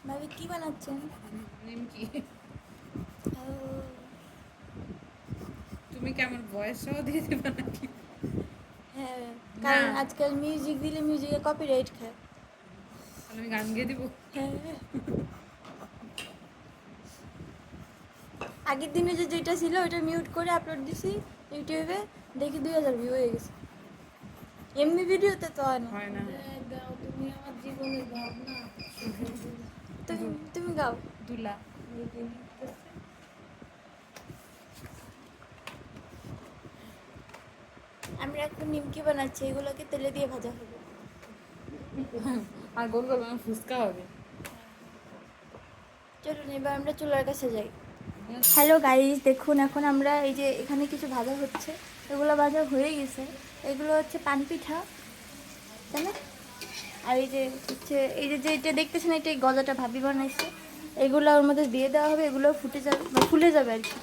ভাবি কি বানাচ্ছেন? নিমকি। তুমি কি আমার ভয়েসও দিয়ে দিবে নাকি? হ্যাঁ, কারণ না আজকাল মিউজিক দিলে মিউজিকে কপিরাইট খায়। আমি গান গেয়ে দিব। হ্যাঁ, আগের দিনে যেটা ছিল ওইটা মিউট করে আপলোড দিছি ইউটিউবে, দেখি 2000 ভিউ হয়ে গেছে। এমনি ভিডিওতে তো হয় না। হয় না। তুমি আমার জীবনের ভাবনা। তুমি তুমি গাও। দুলা। আমরা এখন নিমকি বানাচ্ছি, এগুলোকে তেলে দিয়ে ভাজা হবে। আর গোল গোল ফুচকা হবে। চলুন এবার আমরা চুলার কাছে যাই। হ্যালো গাইস, দেখুন এখন আমরা এই যে এখানে কিছু ভাজা হচ্ছে, এগুলো ভাজা হয়ে গেছে। এগুলো হচ্ছে পান পিঠা, তাই না? আর এই যে হচ্ছে এই যে যেটা দেখতেছেন এটা এই গজাটা ভাবি বানাইছে, এগুলো ওর মধ্যে দিয়ে দেওয়া হবে, এগুলো ফুটে যাবে বা ফুলে যাবে আর কি।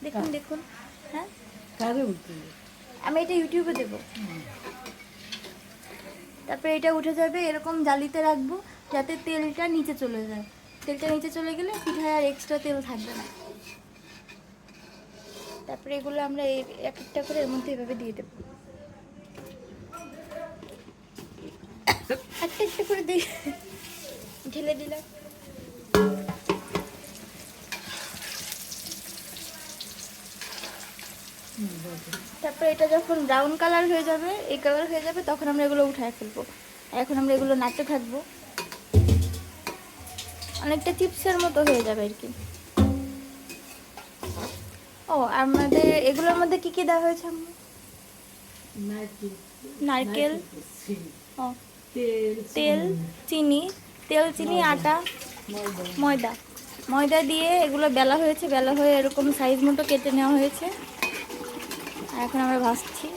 দেখুন দেখুন। হ্যাঁ, আমি এটা ইউটিউবে দেবো। তারপরে এটা উঠে যাবে, এরকম জালিতে রাখবো যাতে তেলটা নিচে চলে যায়। তেলটা নিচে চলে গেলে পিঠায় আর এক্সট্রা তেল থাকবে না। তারপরে এগুলো আমরা এক একটা করে এর মধ্যে এভাবে দিয়ে দেবো, একটা একটা করে দিয়ে ঢেলে দিলাম। তারপরে এটা যখন ব্রাউন কালার হয়ে যাবে, এই কালার হয়ে যাবে, তখন আমরা এগুলো উঠায় ফেলবো। এখন আমরা এগুলো নাড়তে থাকবো, অনেকটা চিপসের মতো হয়ে যাবে আর কি। ও আমাদের এগুলোর মধ্যে কি কি দেওয়া হয়েছে? নারকেল, ও তেল, চিনি, তেল চিনি আটা, ময়দা। ময়দা দিয়ে এগুলো বেলা হয়েছে, বেলা হয়ে এরকম সাইজ মতো কেটে নেওয়া হয়েছে। আর এখন আমরা ভাজছি।